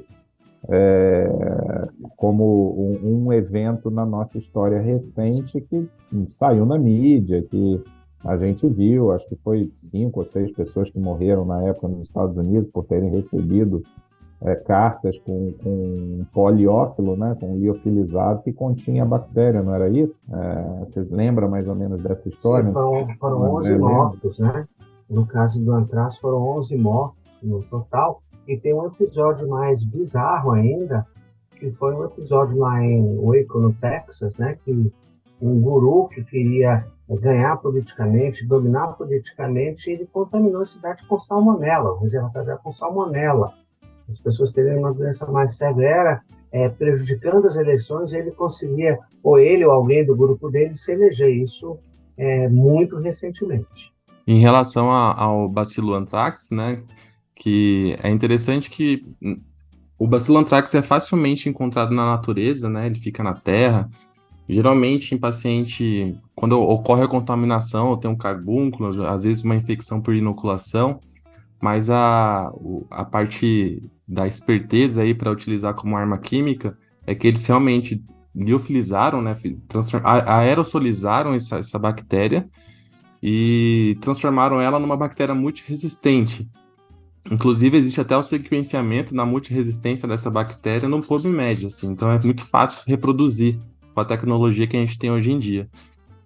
como um evento na nossa história recente que saiu na mídia, que a gente viu, acho que foi 5 ou 6 pessoas que morreram na época nos Estados Unidos por terem recebido cartas com um poliófilo, né, com liofilizado, que continha a bactéria, não era isso? Vocês lembram mais ou menos dessa história? Sim, foram 11 mortos, né? No caso do antraz, foram 11 mortos no total. E tem um episódio mais bizarro ainda, que foi um episódio lá em Waco, no Texas, né? Que um guru que queria ganhar politicamente, dominar politicamente, ele contaminou a cidade com salmonela, o reservatório com salmonela. As pessoas teriam uma doença mais severa, prejudicando as eleições, e ele conseguia, ou ele ou alguém do grupo dele, se eleger. Isso muito recentemente. Em relação ao bacilo anthrax, né, que é interessante que o bacilo anthrax é facilmente encontrado na natureza, né, ele fica na terra. Geralmente, em paciente, quando ocorre a contaminação, ou tem um carbúnculo, às vezes uma infecção por inoculação, mas a parte da esperteza aí para utilizar como arma química é que eles realmente liofilizaram, né, aerosolizaram essa bactéria e transformaram ela numa bactéria multiresistente. Inclusive, existe até o sequenciamento na multiresistência dessa bactéria no PubMed, assim, então é muito fácil reproduzir com a tecnologia que a gente tem hoje em dia.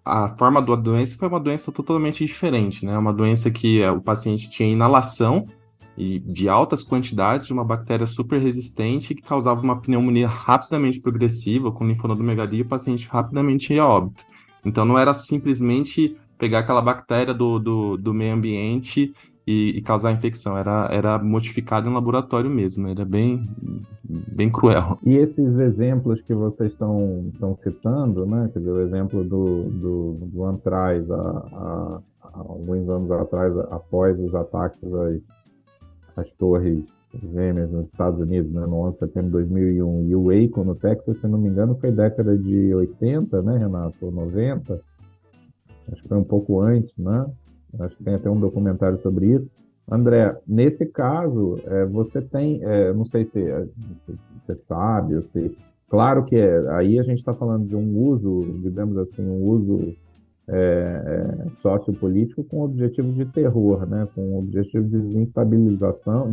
A forma da doença foi uma doença totalmente diferente, né? Uma doença que o paciente tinha inalação de altas quantidades de uma bactéria super resistente que causava uma pneumonia rapidamente progressiva, com linfonodomegalia, e o paciente rapidamente ia a óbito. Então, não era simplesmente pegar aquela bactéria do meio ambiente e causar infecção, era modificado em laboratório mesmo, era bem cruel. E esses exemplos que vocês estão citando, né, quer dizer, o exemplo do antraz, há alguns anos atrás, após os ataques às torres gêmeas nos Estados Unidos, né, no 11 de setembro de 2001, e o Waco, no Texas, se não me engano, foi década de 80, né, Renato, ou 90, acho que foi um pouco antes, né? Acho que tem até um documentário sobre isso. André, nesse caso, você tem, não sei se você sabe, claro que aí a gente está falando de um uso, digamos assim, um uso sociopolítico com objetivo de terror, né? Com objetivo de desestabilização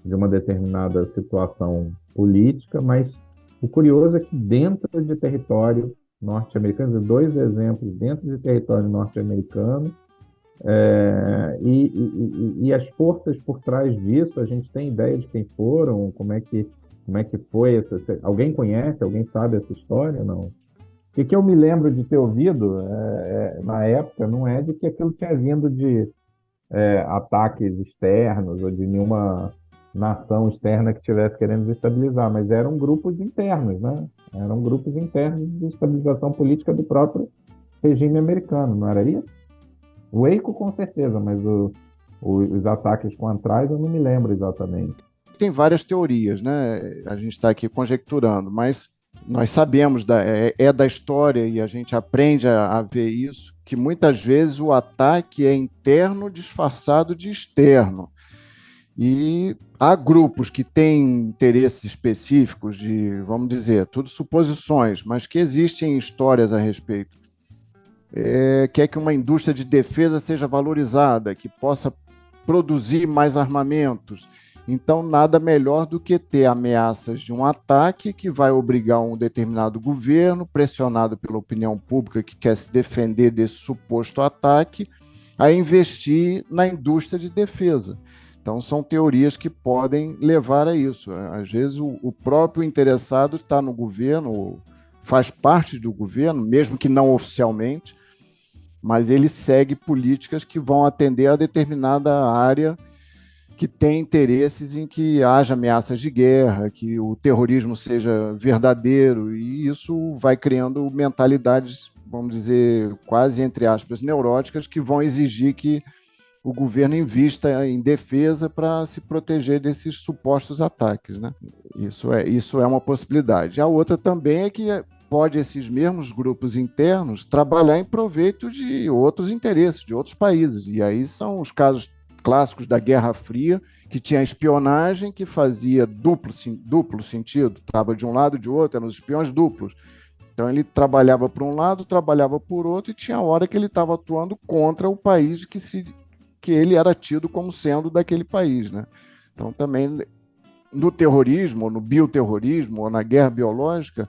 de uma determinada situação política, mas o curioso é que dentro de território norte-americano, 2 exemplos dentro de território norte-americano, e as forças por trás disso, a gente tem ideia de quem foram, como é que foi alguém conhece, alguém sabe essa história? Não. O que eu me lembro de ter ouvido na época não é de que aquilo tinha vindo de ataques externos ou de nenhuma nação externa que estivesse querendo desestabilizar, mas eram grupos internos, né? Eram grupos internos de estabilização política do próprio regime americano, não era isso? O Waco, com certeza, mas os ataques com antraz eu não me lembro exatamente. Tem várias teorias, né? A gente está aqui conjecturando, mas nós sabemos, da história, e a gente aprende a ver isso, que muitas vezes o ataque é interno disfarçado de externo. E há grupos que têm interesses específicos de, vamos dizer, tudo suposições, mas que existem histórias a respeito. Quer que uma indústria de defesa seja valorizada, que possa produzir mais armamentos. Então, nada melhor do que ter ameaças de um ataque que vai obrigar um determinado governo, pressionado pela opinião pública que quer se defender desse suposto ataque, a investir na indústria de defesa. Então, são teorias que podem levar a isso. Às vezes, o próprio interessado está no governo, faz parte do governo, mesmo que não oficialmente, mas ele segue políticas que vão atender a determinada área que têm interesses em que haja ameaças de guerra, que o terrorismo seja verdadeiro, e isso vai criando mentalidades, vamos dizer, quase entre aspas, neuróticas, que vão exigir que o governo invista em defesa para se proteger desses supostos ataques, né? Isso é uma possibilidade. A outra também é que pode esses mesmos grupos internos trabalhar em proveito de outros interesses, de outros países. E aí são os casos clássicos da Guerra Fria, que tinha espionagem que fazia duplo sentido, estava de um lado e de outro, eram os espiões duplos. Então ele trabalhava por um lado, trabalhava por outro, e tinha hora que ele estava atuando contra o país que ele era tido como sendo daquele país, né? Então também no terrorismo, ou no bioterrorismo, ou na guerra biológica,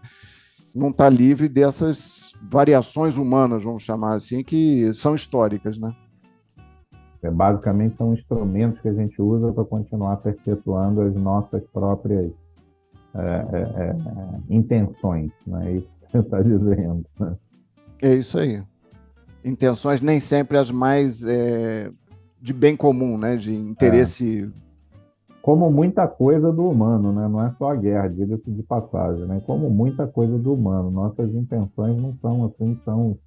não está livre dessas variações humanas, vamos chamar assim, que são históricas, né? Basicamente são instrumentos que a gente usa para continuar perpetuando as nossas próprias intenções, né? Isso que você está dizendo, né? É isso aí. Intenções nem sempre as mais de bem comum, né? De interesse. Como muita coisa do humano, né? Não é só a guerra, diga-se de passagem, né? Como muita coisa do humano. Nossas intenções não são assim tão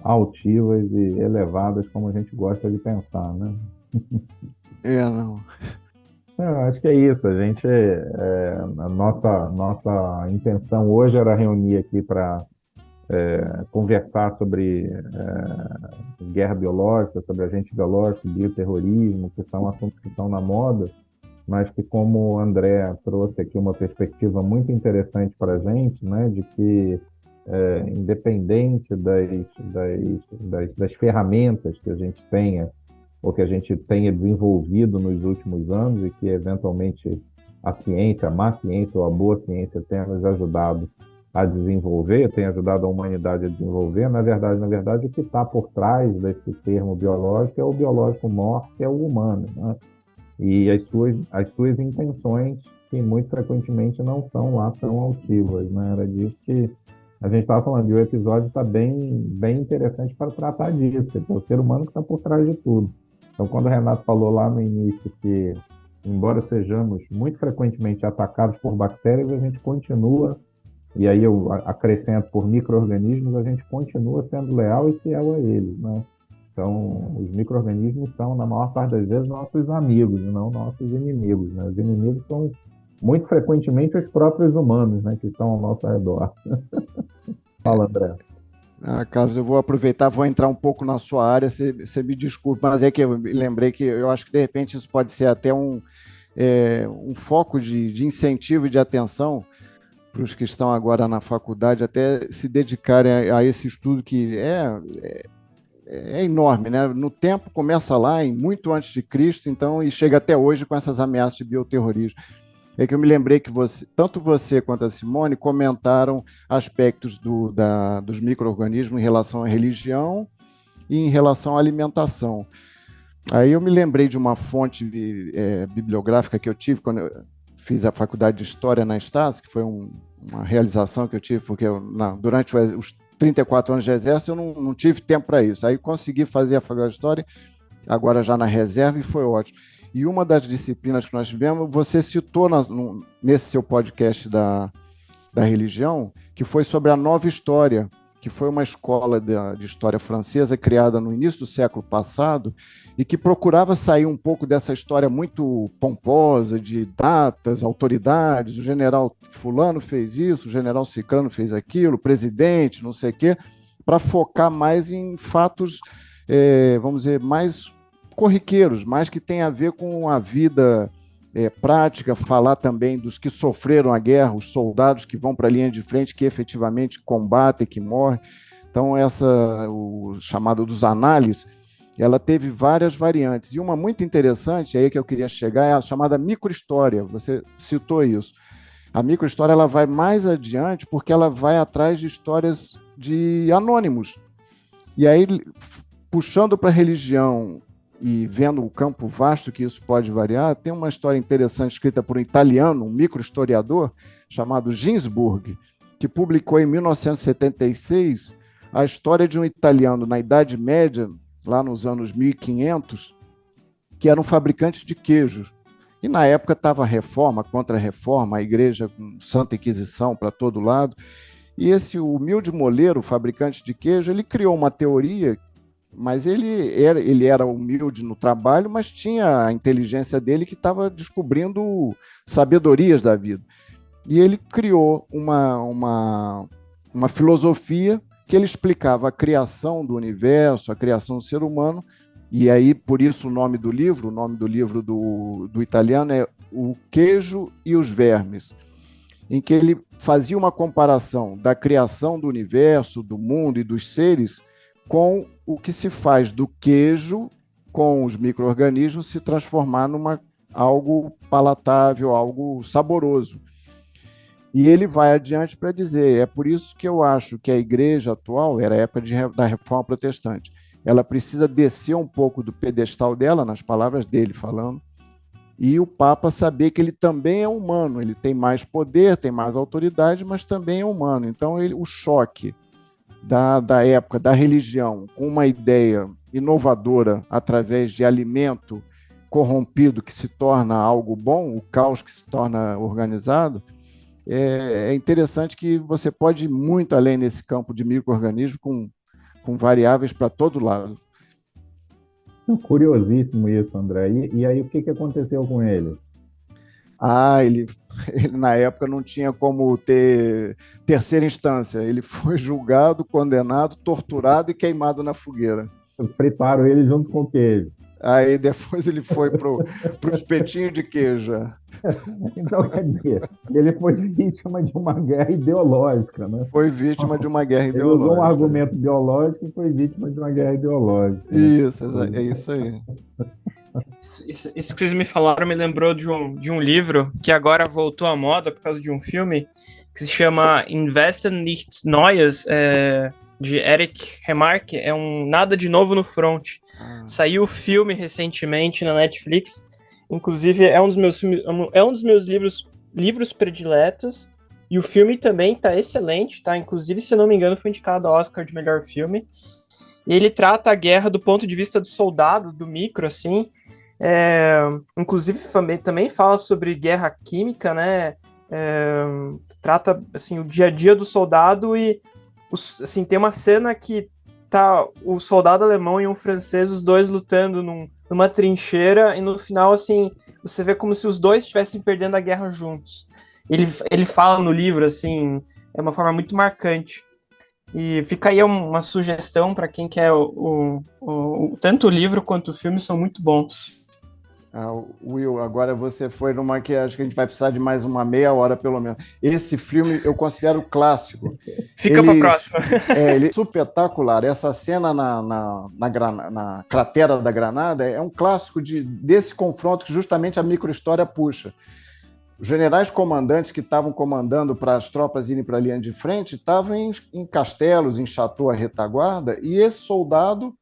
altivas e elevadas como a gente gosta de pensar, né? Não. Eu acho que é isso. A gente, a nossa intenção hoje era reunir aqui para conversar sobre guerra biológica, sobre agente biológico, bioterrorismo, que são assuntos que estão na moda, mas que, como o André trouxe aqui uma perspectiva muito interessante para a gente, né, de que independente das ferramentas que a gente tenha ou que a gente tenha desenvolvido nos últimos anos e que eventualmente a ciência, a má ciência ou a boa ciência tenha nos ajudado a desenvolver, tem ajudado a humanidade a desenvolver, na verdade o que está por trás desse termo biológico é o biológico maior, que é o humano, né? E as suas intenções, que muito frequentemente não são lá tão altivas, né? Era disso que a gente estava falando, e o episódio está bem interessante para tratar disso, que é o ser humano que está por trás de tudo. Então, quando o Renato falou lá no início que, embora sejamos muito frequentemente atacados por bactérias, a gente continua, e aí eu acrescento por micro-organismos, a gente continua sendo leal e fiel a eles, né? Então, os micro-organismos são, na maior parte das vezes, nossos amigos, e não nossos inimigos, né? Os inimigos são, muito frequentemente, os próprios humanos, né, que estão ao nosso redor. Fala, André. Carlos, eu vou aproveitar, vou entrar um pouco na sua área, você me desculpe, mas é que eu me lembrei que eu acho que, de repente, isso pode ser até um foco de incentivo e de atenção para os que estão agora na faculdade, até se dedicarem a esse estudo que é enorme, né? No tempo começa lá, muito antes de Cristo, então, e chega até hoje com essas ameaças de bioterrorismo. É que eu me lembrei que tanto você quanto a Simone comentaram aspectos dos micro-organismos em relação à religião e em relação à alimentação. Aí eu me lembrei de uma fonte bibliográfica que eu tive quando eu fiz a faculdade de História na Estácio, que foi uma realização que eu tive, porque durante os 34 anos de exército eu não tive tempo para isso. Aí consegui fazer a faculdade de História, agora já na reserva, e foi ótimo. E uma das disciplinas que nós tivemos, você citou nesse seu podcast da religião, que foi sobre a Nova História, que foi uma escola de história francesa criada no início do século passado e que procurava sair um pouco dessa história muito pomposa de datas, autoridades, o general fulano fez isso, o general ciclano fez aquilo, o presidente, não sei o quê, para focar mais em fatos, vamos dizer, mais corriqueiros, mais que tem a ver com a vida prática, falar também dos que sofreram a guerra, os soldados que vão para a linha de frente, que efetivamente combatem, que morrem. Então, o chamado dos análises, ela teve várias variantes. E uma muito interessante, aí que eu queria chegar, é a chamada microhistória. Você citou isso. A microhistória ela vai mais adiante porque ela vai atrás de histórias de anônimos. E aí, puxando para a religião e vendo o campo vasto que isso pode variar, tem uma história interessante escrita por um italiano, um microhistoriador, chamado Ginsburg, que publicou em 1976 a história de um italiano na Idade Média, lá nos anos 1500, que eram fabricantes de queijos. E na época estava a reforma, contra-reforma, a igreja com Santa Inquisição para todo lado. E esse humilde moleiro, fabricante de queijo, ele criou uma teoria, mas ele era humilde no trabalho, mas tinha a inteligência dele que estava descobrindo sabedorias da vida. E ele criou uma filosofia que ele explicava a criação do universo, a criação do ser humano, e aí, por isso o nome do livro do italiano é O Queijo e os Vermes, em que ele fazia uma comparação da criação do universo, do mundo e dos seres com o que se faz do queijo com os micro-organismos se transformar numa algo palatável, algo saboroso. E ele vai adiante para dizer, é por isso que eu acho que a igreja atual, era a época da Reforma Protestante, ela precisa descer um pouco do pedestal dela, nas palavras dele falando, e o Papa saber que ele também é humano, ele tem mais poder, tem mais autoridade, mas também é humano. Então, o choque da época, da religião, com uma ideia inovadora através de alimento corrompido que se torna algo bom, o caos que se torna organizado, é interessante que você pode ir muito além nesse campo de micro-organismo com variáveis para todo lado. Curiosíssimo isso, André. E aí, o que aconteceu com ele? Ele na época não tinha como ter terceira instância. Ele foi julgado, condenado, torturado e queimado na fogueira. Fritaram ele junto com o queijo. Aí depois ele foi para o espetinho de queijo. Então, quer dizer, ele foi vítima de uma guerra ideológica, né? Foi vítima de uma guerra Ele ideológica. usou um argumento biológico e foi vítima de uma guerra ideológica. Isso, é isso aí. Isso que vocês me falaram me lembrou de um livro que agora voltou à moda por causa de um filme que se chama Investen Nichts Neues, de Eric Remarque. É um Nada de Novo no Front. Saiu o filme recentemente na Netflix. Inclusive, é um dos meus livros prediletos. E o filme também tá excelente, tá? Inclusive, se não me engano, foi indicado ao Oscar de melhor filme. E ele trata a guerra do ponto de vista do soldado, do micro, assim. Inclusive, também fala sobre guerra química, né? Trata, assim, o dia a dia do soldado e, assim, tem uma cena que tá o soldado alemão e um francês, os dois lutando numa trincheira, e no final, assim, você vê como se os dois estivessem perdendo a guerra juntos. Ele fala no livro, assim, é uma forma muito marcante. E fica aí uma sugestão para quem quer tanto o livro quanto o filme são muito bons. Will, agora você foi numa que acho que a gente vai precisar de mais uma meia hora, pelo menos. Esse filme eu considero clássico. Fica para a próxima. Ele é espetacular. Essa cena na cratera da Granada é um clássico desse confronto que justamente a microhistória puxa. Os generais comandantes que estavam comandando para as tropas irem para a linha de frente estavam em castelos, em chateau, a retaguarda, e esse soldado,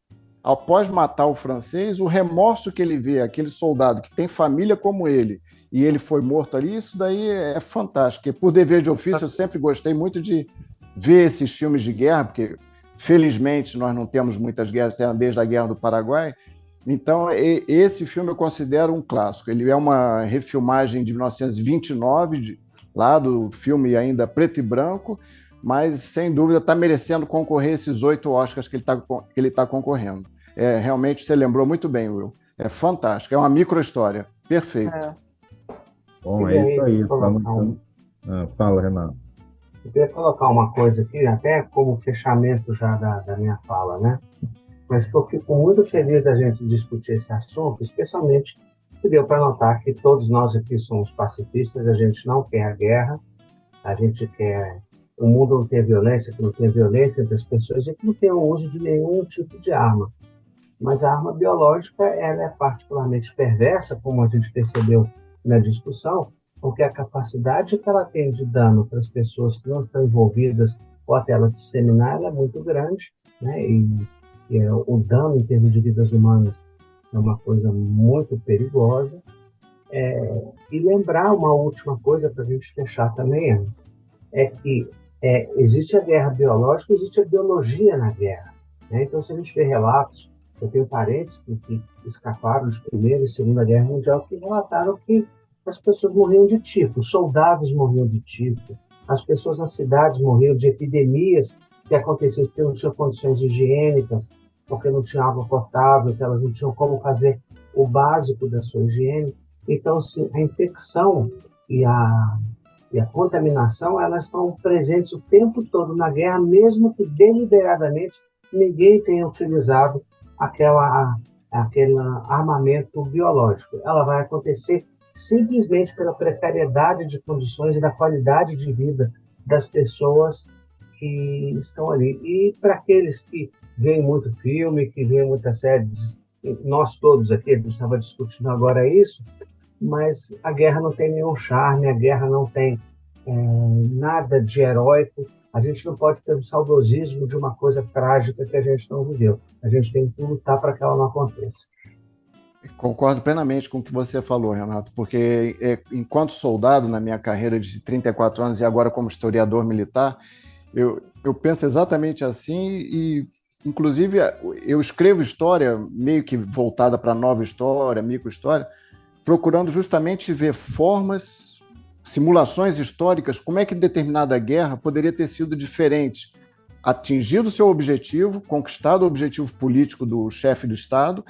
após matar o francês, o remorso que ele vê, aquele soldado que tem família como ele, e ele foi morto ali, isso daí é fantástico. E por dever de ofício, eu sempre gostei muito de ver esses filmes de guerra, porque felizmente nós não temos muitas guerras desde a Guerra do Paraguai. Então, esse filme eu considero um clássico. Ele é uma refilmagem de 1929, lá do filme ainda preto e branco, mas, sem dúvida, está merecendo concorrer esses 8 Oscars que ele tá concorrendo. Realmente, você lembrou muito bem, Will. É fantástico, é uma micro-história. Perfeito. Bom, é isso aí. Fala, Renato. Eu queria colocar uma coisa aqui, até como fechamento já da minha fala, né? Mas que eu fico muito feliz da gente discutir esse assunto, especialmente que deu para notar que todos nós aqui somos pacifistas, a gente não quer a guerra, a gente quer o mundo não ter violência, que não tenha violência entre as pessoas e que não tenha o uso de nenhum tipo de arma. Mas a arma biológica ela é particularmente perversa, como a gente percebeu na discussão, porque a capacidade que ela tem de dano para as pessoas que não estão envolvidas ou até ela disseminar ela é muito grande, né? E o dano em termos de vidas humanas é uma coisa muito perigosa. E lembrar uma última coisa para a gente fechar também, é que existe a guerra biológica, existe a biologia na guerra, né? Então, se a gente vê relatos Eu tenho parentes que escaparam de Primeira e Segunda Guerra Mundial que relataram que as pessoas morriam de tifo, os soldados morriam de tifo, as pessoas nas cidades morriam de epidemias que aconteciam porque não tinham condições higiênicas, porque não tinha água potável, que elas não tinham como fazer o básico da sua higiene. Então, assim, a infecção e a contaminação, elas estão presentes o tempo todo na guerra, mesmo que deliberadamente ninguém tenha utilizado aquele armamento biológico. Ela vai acontecer simplesmente pela precariedade de condições e da qualidade de vida das pessoas que estão ali. E para aqueles que veem muito filme, que veem muitas séries, nós todos aqui, a gente estava discutindo agora isso, mas a guerra não tem nenhum charme, a guerra não tem nada de heróico. A gente não pode ter um saudosismo de uma coisa trágica que a gente não viveu. A gente tem que lutar para que ela não aconteça. Concordo plenamente com o que você falou, Renato, porque enquanto soldado, na minha carreira de 34 anos e agora como historiador militar, eu penso exatamente assim e, inclusive, eu escrevo história meio que voltada para nova história, micro-história, procurando justamente ver formas, simulações históricas, como é que determinada guerra poderia ter sido diferente, atingido o seu objetivo, conquistado o objetivo político do chefe do Estado,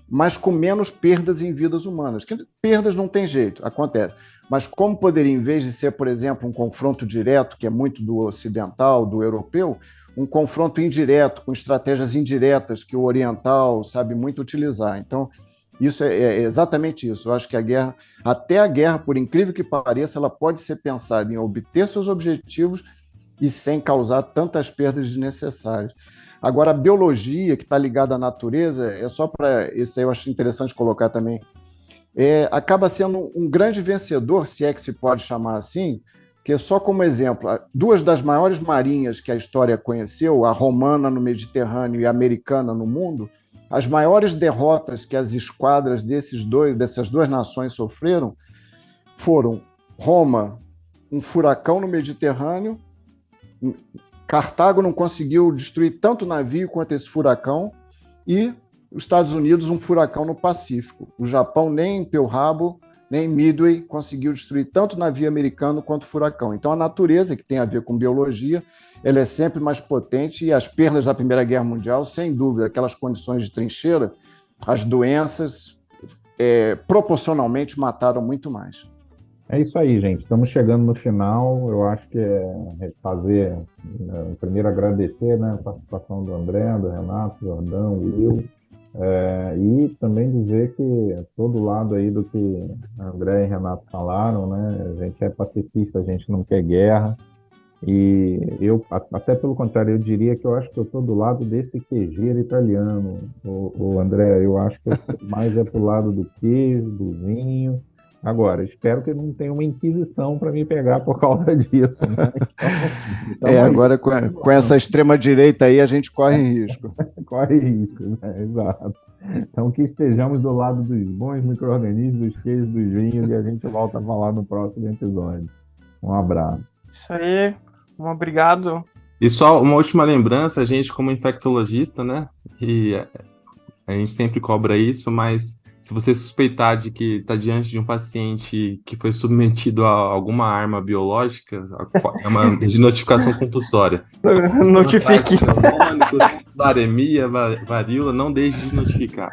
mas com menos perdas em vidas humanas. Que perdas não tem jeito, acontece. Mas como poderia, em vez de ser, por exemplo, um confronto direto, que é muito do ocidental, do europeu, um confronto indireto, com estratégias indiretas que o oriental sabe muito utilizar. Então, isso é exatamente isso. Eu acho que a guerra, até a guerra, por incrível que pareça, ela pode ser pensada em obter seus objetivos e sem causar tantas perdas desnecessárias. Agora, a biologia, que está ligada à natureza, é só para... Isso aí eu acho interessante colocar também. Acaba sendo um grande vencedor, se é que se pode chamar assim, que só como exemplo, duas das maiores marinhas que a história conheceu, a romana no Mediterrâneo e a americana no mundo, as maiores derrotas que as esquadras dessas duas nações sofreram foram Roma, um furacão no Mediterrâneo, Cartago não conseguiu destruir tanto navio quanto esse furacão, e os Estados Unidos, um furacão no Pacífico. O Japão, nem em Pearl Harbor, nem em Midway, conseguiu destruir tanto navio americano quanto furacão. Então, a natureza, que tem a ver com biologia, ela é sempre mais potente, e as perdas da Primeira Guerra Mundial, sem dúvida, aquelas condições de trincheira, as doenças, proporcionalmente mataram muito mais. É isso aí, gente. Estamos chegando no final. Eu acho que primeiro agradecer, né, a participação do André, do Renato, do Jordão, do Will, e também dizer que todo lado aí do que André e Renato falaram, né, a gente é pacifista, a gente não quer guerra. E eu, até pelo contrário, eu diria que eu acho que eu estou do lado desse queijeiro italiano. O André, eu acho que eu estou mais pro lado do queijo, do vinho. Agora, espero que não tenha uma inquisição para me pegar por causa disso, né? Então, agora com essa extrema-direita aí a gente corre risco. Corre risco, né? Exato. Então, que estejamos do lado dos bons micro-organismos, dos queijos, dos vinhos, e a gente volta a falar no próximo episódio. Um abraço. Isso aí, um obrigado. E só uma última lembrança, a gente como infectologista, né? E a gente sempre cobra isso, mas se você suspeitar de que está diante de um paciente que foi submetido a alguma arma biológica, é uma de notificação compulsória. Notifique. Baremia, varíola, não deixe de notificar.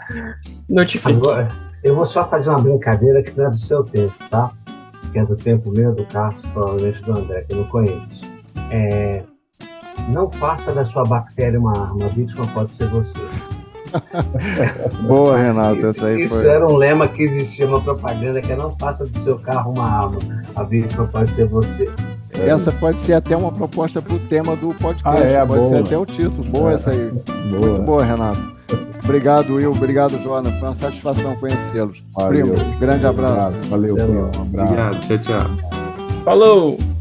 Notifique. Agora, eu vou só fazer uma brincadeira que não é do seu tempo, tá? Que é do tempo meu, do Carlos, provavelmente do André, que eu não conheço. Não faça da sua bactéria uma arma, a vítima pode ser você. Boa, Renato, essa aí Isso foi... era um lema que existia, uma propaganda, que é: não faça do seu carro uma arma, a vítima pode ser você. Essa pode ser até uma proposta para o tema do podcast, pode ser até o título. Boa essa aí. Boa. Muito boa, Renato. Obrigado, Will. Obrigado, Joana. Foi uma satisfação conhecê-los. Primo, grande abraço. Valeu, primo. Um abraço. Obrigado. Tchau, tchau. Falou!